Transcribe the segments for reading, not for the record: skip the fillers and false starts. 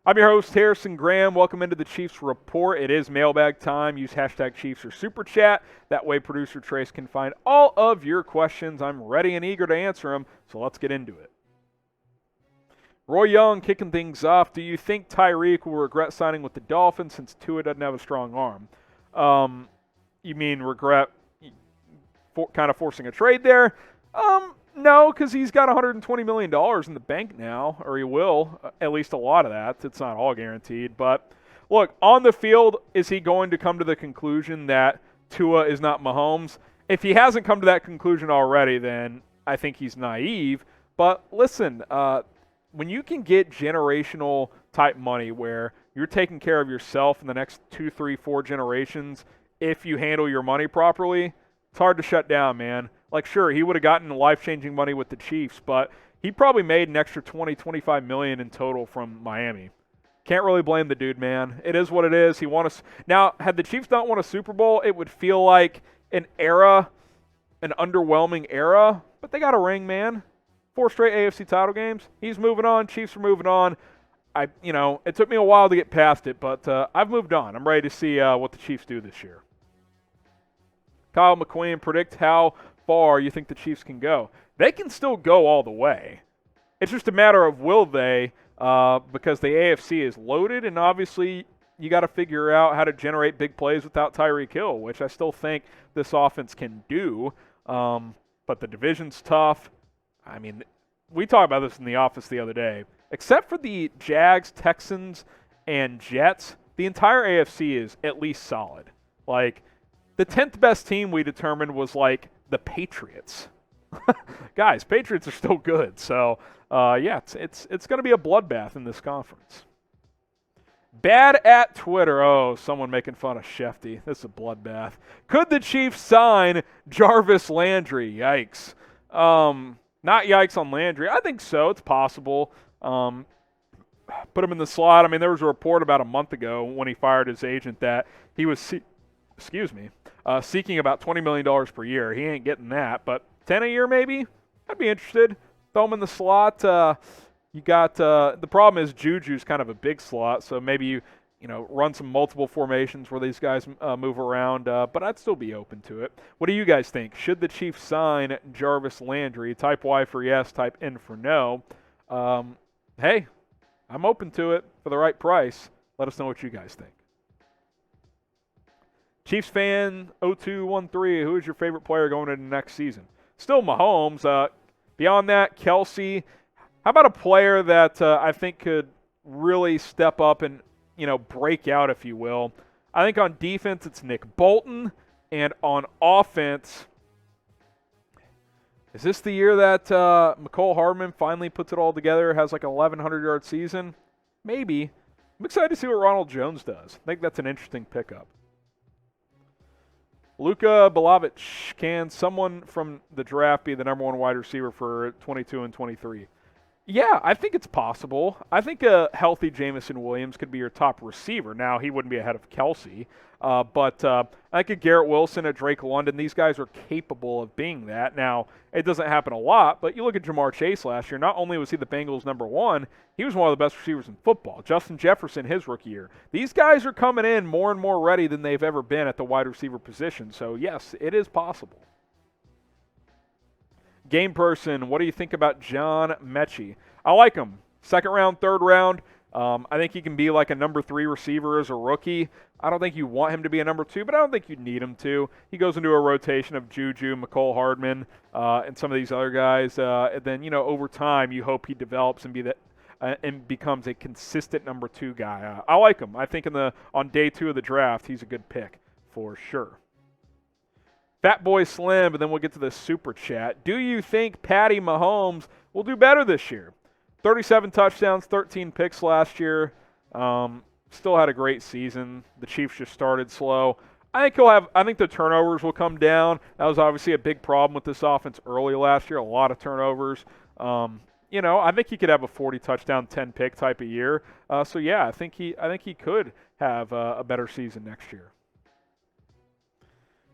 I'm your host, Harrison Graham. Welcome into the Chiefs Report. It is mailbag time. Use hashtag Chiefs or Super Chat. That way producer Trace can find all of your questions. I'm ready and eager to answer them, so let's get into it. Roy Young kicking things off. Do you think Tyreek will regret signing with the Dolphins since Tua doesn't have a strong arm? You mean regret kind of forcing a trade there? No, because he's got $120 million in the bank now, or he will, at least a lot of that. It's not all guaranteed. But, look, on the field, is he going to come to the conclusion that Tua is not Mahomes? If he hasn't come to that conclusion already, then I think he's naive. But, listen, when you can get generational-type money where you're taking care of yourself in the next 2, 3, 4 generations if you handle your money properly, it's hard to shut down, man. Like, sure, he would have gotten life-changing money with the Chiefs, but he probably made an extra $20, $25 million in total from Miami. Can't really blame the dude, man. It is what it is. He won a now, had the Chiefs not won a Super Bowl, it would feel like an underwhelming era, but they got a ring, man. 4 straight AFC title games. He's moving on. Chiefs are moving on. It took me a while to get past it, but I've moved on. I'm ready to see what the Chiefs do this year. Kyle McQueen, predict how far you think the Chiefs can go. They can still go all the way. It's just a matter of will they, because the AFC is loaded, and obviously you got to figure out how to generate big plays without Tyreek Hill, which I still think this offense can do. But the division's tough. I mean, we talked about this in the office the other day. Except for the Jags, Texans, and Jets, the entire AFC is at least solid. Like, the 10th best team we determined was like the Patriots. Guys, Patriots are still good. So, it's going to be a bloodbath in this conference. Bad at Twitter. Oh, someone making fun of Shefty. This is a bloodbath. Could the Chiefs sign Jarvis Landry? Yikes. Not yikes on Landry. I think so. It's possible. Put him in the slot. I mean, there was a report about a month ago when he fired his agent that he was seeking about $20 million per year. He ain't getting that, but 10 a year maybe? I'd be interested. Throw him in the slot. You got the problem is Juju's kind of a big slot, so maybe you run some multiple formations where these guys move around, but I'd still be open to it. What do you guys think? Should the Chiefs sign Jarvis Landry? Type Y for yes, type N for no. Hey, I'm open to it for the right price. Let us know what you guys think. Chiefs fan 0213, who is your favorite player going into next season? Still Mahomes. Beyond that, Kelce. How about a player that I think could really step up and break out, if you will? I think on defense it's Nick Bolton, and on offense, is this the year that Mecole Hardman finally puts it all together, has like an 1,100-yard season? Maybe. I'm excited to see what Ronald Jones does. I think that's an interesting pickup. Luka Balavic, can someone from the draft be the number 1 wide receiver for 22 and 23? Yeah, I think it's possible. I think a healthy Jameson Williams could be your top receiver. Now, he wouldn't be ahead of Kelce, but I think a Garrett Wilson, a Drake London, these guys are capable of being that. Now, it doesn't happen a lot, but you look at Jamar Chase last year, not only was he the Bengals' number 1, he was one of the best receivers in football. Justin Jefferson, his rookie year. These guys are coming in more and more ready than they've ever been at the wide receiver position. So, yes, it is possible. Game person, what do you think about John Metchie? I like him. Second round, third round. I think he can be like a number 3 receiver as a rookie. I don't think you want him to be a number 2, but I don't think you need him to. He goes into a rotation of Juju, Mecole Hardman, and some of these other guys. And then, over time, you hope he develops and becomes a consistent number 2 guy. I like him. I think on day 2 of the draft, he's a good pick for sure. Fat Boy Slim, and then we'll get to the super chat. Do you think Patty Mahomes will do better this year? 37 touchdowns, 13 picks last year. Still had a great season. The Chiefs just started slow. I think the turnovers will come down. That was obviously a big problem with this offense early last year. A lot of turnovers. I think he could have a 40 touchdown, 10 pick type of year. I think he could have a better season next year.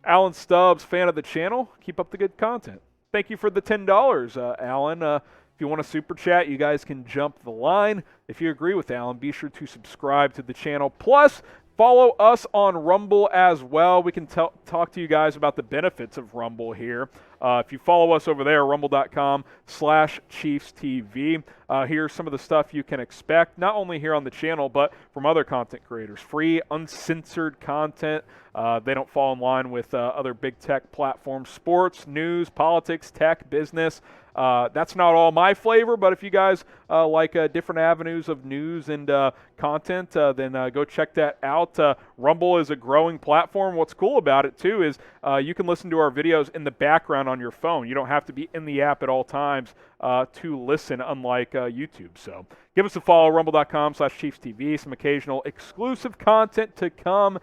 Alan Stubbs, fan of the channel. Keep up the good content. Thank you for the $10, Alan. If you want to super chat, you guys can jump the line. If you agree with Alan, be sure to subscribe to the channel. Plus, follow us on Rumble as well. We can talk to you guys about the benefits of Rumble here. If you follow us over there, rumble.com/ChiefsTV, here's some of the stuff you can expect, not only here on the channel, but from other content creators. Free, uncensored content. They don't fall in line with other big tech platforms. Sports, news, politics, tech, business. That's not all my flavor, but if you guys like different avenues of news and content, then go check that out. Rumble is a growing platform. What's cool about it, too, is you can listen to our videos in the background on your phone. You don't have to be in the app at all times to listen, unlike YouTube. So give us a follow, rumble.com/ChiefsTV. Some occasional exclusive content to come.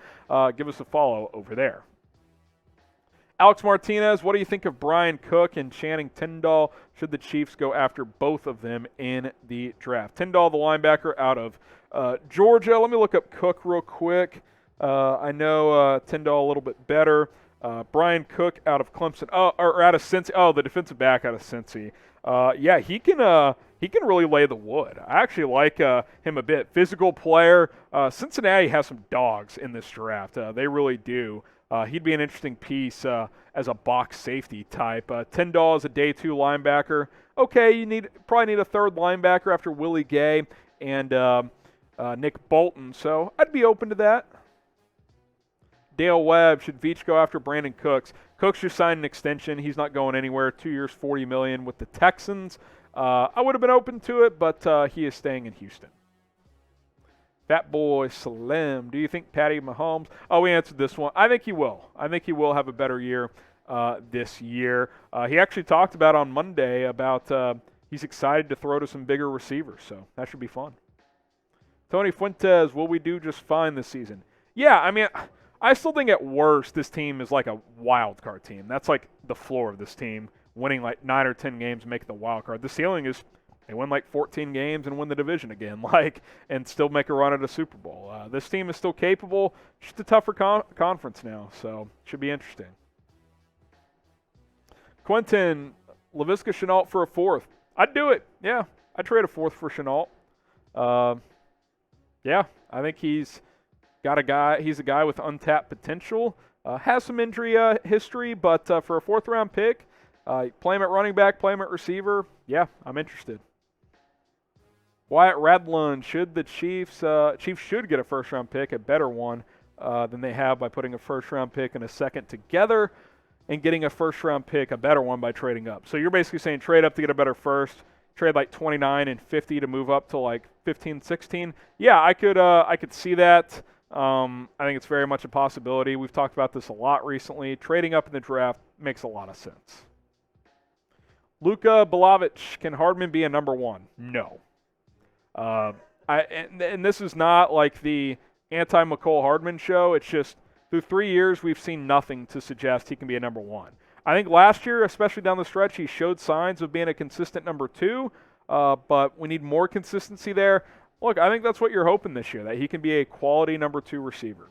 Give us a follow over there. Alex Martinez, what do you think of Brian Cook and Channing Tindall? Should the Chiefs go after both of them in the draft? Tindall, the linebacker out of Georgia. Let me look up Cook real quick. I know Tindall a little bit better. Brian Cook out of Clemson, or out of Cincy. Oh, the defensive back out of Cincy. Yeah, he can really lay the wood. I actually like him a bit. Physical player. Cincinnati has some dogs in this draft. They really do. He'd be an interesting piece as a box safety type. Tindall is a day 2 linebacker. Okay, you probably need a third linebacker after Willie Gay and Nick Bolton. So I'd be open to that. Dale Webb, should Veach go after Brandon Cooks? Cooks just signed an extension. He's not going anywhere. 2 years, $40 million with the Texans. I would have been open to it, but he is staying in Houston. Fat Boy Slim, do you think Patty Mahomes? Oh, we answered this one. I think he will. I think he will have a better year this year. He actually talked about on Monday about he's excited to throw to some bigger receivers, so that should be fun. Tony Fuentes, will we do just fine this season? Yeah, I mean, I still think at worst this team is like a wild card team. That's like the floor of this team, winning like 9 or 10 games and making the wild card. The ceiling is they win like 14 games and win the division again, and still make a run at a Super Bowl. This team is still capable. Just a tougher conference now, so should be interesting. Quentin, Laviska Shenault for a 4th. I'd do it. Yeah, I'd trade a 4th for Shenault. Yeah, I think he's a guy with untapped potential. Has some injury history, but for a 4th-round pick, play him at running back, play him at receiver. Yeah, I'm interested. Wyatt Radlund, should the Chiefs should get a 1st-round pick, a better one than they have by putting a 1st-round pick and a 2nd together and getting a 1st-round pick, a better one by trading up. So you're basically saying trade up to get a better 1st, trade like 29 and 50 to move up to like 15, 16. Yeah, I could see that. I think it's very much a possibility. We've talked about this a lot recently. Trading up in the draft makes a lot of sense. Luka Balavic, can Hardman be a number 1? No. And this is not like the anti-McCole Hardman show. It's just through 3 years we've seen nothing to suggest he can be a number 1. I think last year, especially down the stretch, he showed signs of being a consistent number 2, but we need more consistency there. Look, I think that's what you're hoping this year, that he can be a quality number 2 receiver.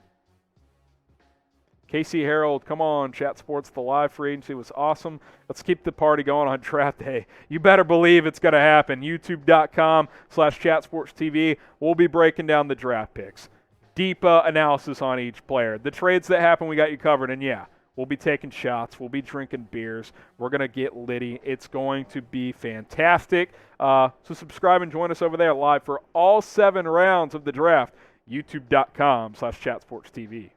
Casey Harold, come on, Chat Sports, the live free agency was awesome. Let's keep the party going on draft day. You better believe it's going to happen. YouTube.com/ChatSportsTV. We'll be breaking down the draft picks. Deep analysis on each player. The trades that happen, we got you covered. And yeah, we'll be taking shots. We'll be drinking beers. We're going to get litty. It's going to be fantastic. So subscribe and join us over there live for all 7 rounds of the draft. YouTube.com/ChatSportsTV.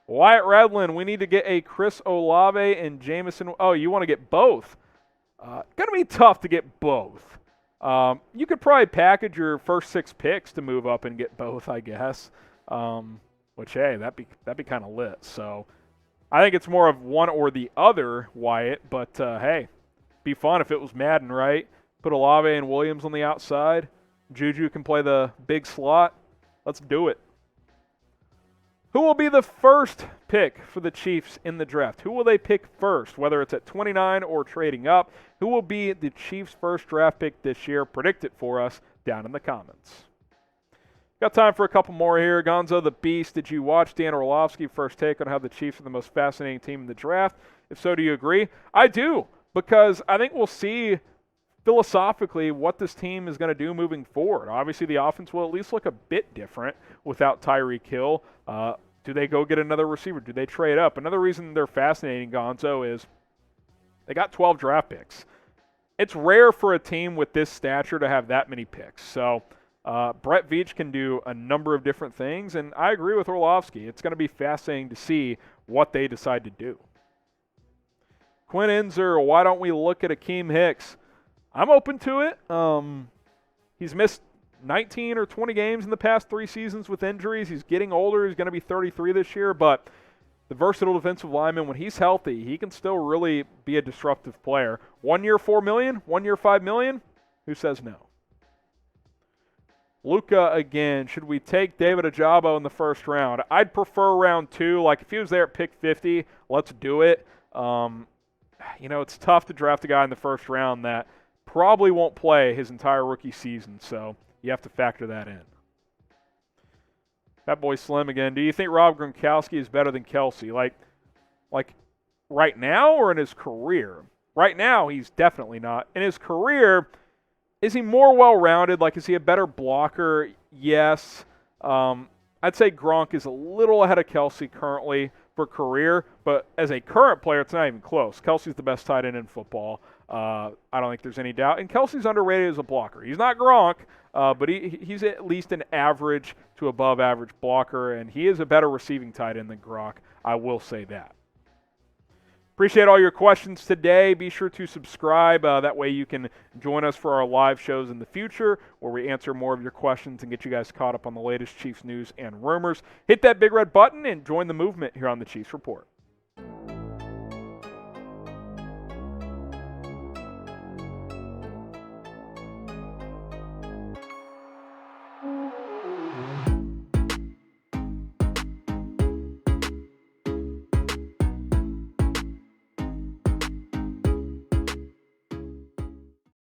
Wyatt Redlin, we need to get a Chris Olave and Jameson. Oh, you want to get both? Going to be tough to get both. You could probably package your first 6 picks to move up and get both, I guess. Which, hey, that'd be kind of lit. So I think it's more of one or the other, Wyatt. But, hey, be fun if it was Madden, right? Put Olave and Williams on the outside. Juju can play the big slot. Let's do it. Who will be the first pick for the Chiefs in the draft? Who will they pick first, whether it's at 29 or trading up? Who will be the Chiefs' first draft pick this year? Predict it for us down in the comments. Got time for a couple more here. Gonzo the Beast, did you watch Dan Orlovsky? First take on how the Chiefs are the most fascinating team in the draft. If so, do you agree? I do, because I think we'll see philosophically what this team is going to do moving forward. Obviously, the offense will at least look a bit different without Tyreek Hill. Do they go get another receiver? Do they trade up? Another reason they're fascinating, Gonzo, is they got 12 draft picks. It's rare for a team with this stature to have that many picks. So Brett Veach can do a number of different things, and I agree with Orlovsky. It's going to be fascinating to see what they decide to do. Quinn Enzer, why don't we look at Akiem Hicks? I'm open to it. He's missed 19 or 20 games in the past 3 seasons with injuries. He's getting older. He's going to be 33 this year, but the versatile defensive lineman, when he's healthy, he can still really be a disruptive player. 1 year, $4 million, 1 year, $5 million. Who says no? Luca again. Should we take David Ojabo in the first round? I'd prefer round 2. Like if he was there at pick 50, let's do it. It's tough to draft a guy in the first round that probably won't play his entire rookie season, so you have to factor that in. That boy Slim again. Do you think Rob Gronkowski is better than Kelce? Like right now or in his career? Right now, he's definitely not. In his career, is he more well-rounded? Like, is he a better blocker? Yes. I'd say Gronk is a little ahead of Kelce currently for career, but as a current player, it's not even close. Kelce's the best tight end in football. I don't think there's any doubt. And Kelce's underrated as a blocker. He's not Gronk, but he's at least an average to above average blocker, and he is a better receiving tight end than Gronk. I will say that. Appreciate all your questions today. Be sure to subscribe. That way you can join us for our live shows in the future where we answer more of your questions and get you guys caught up on the latest Chiefs news and rumors. Hit that big red button and join the movement here on the Chiefs Report.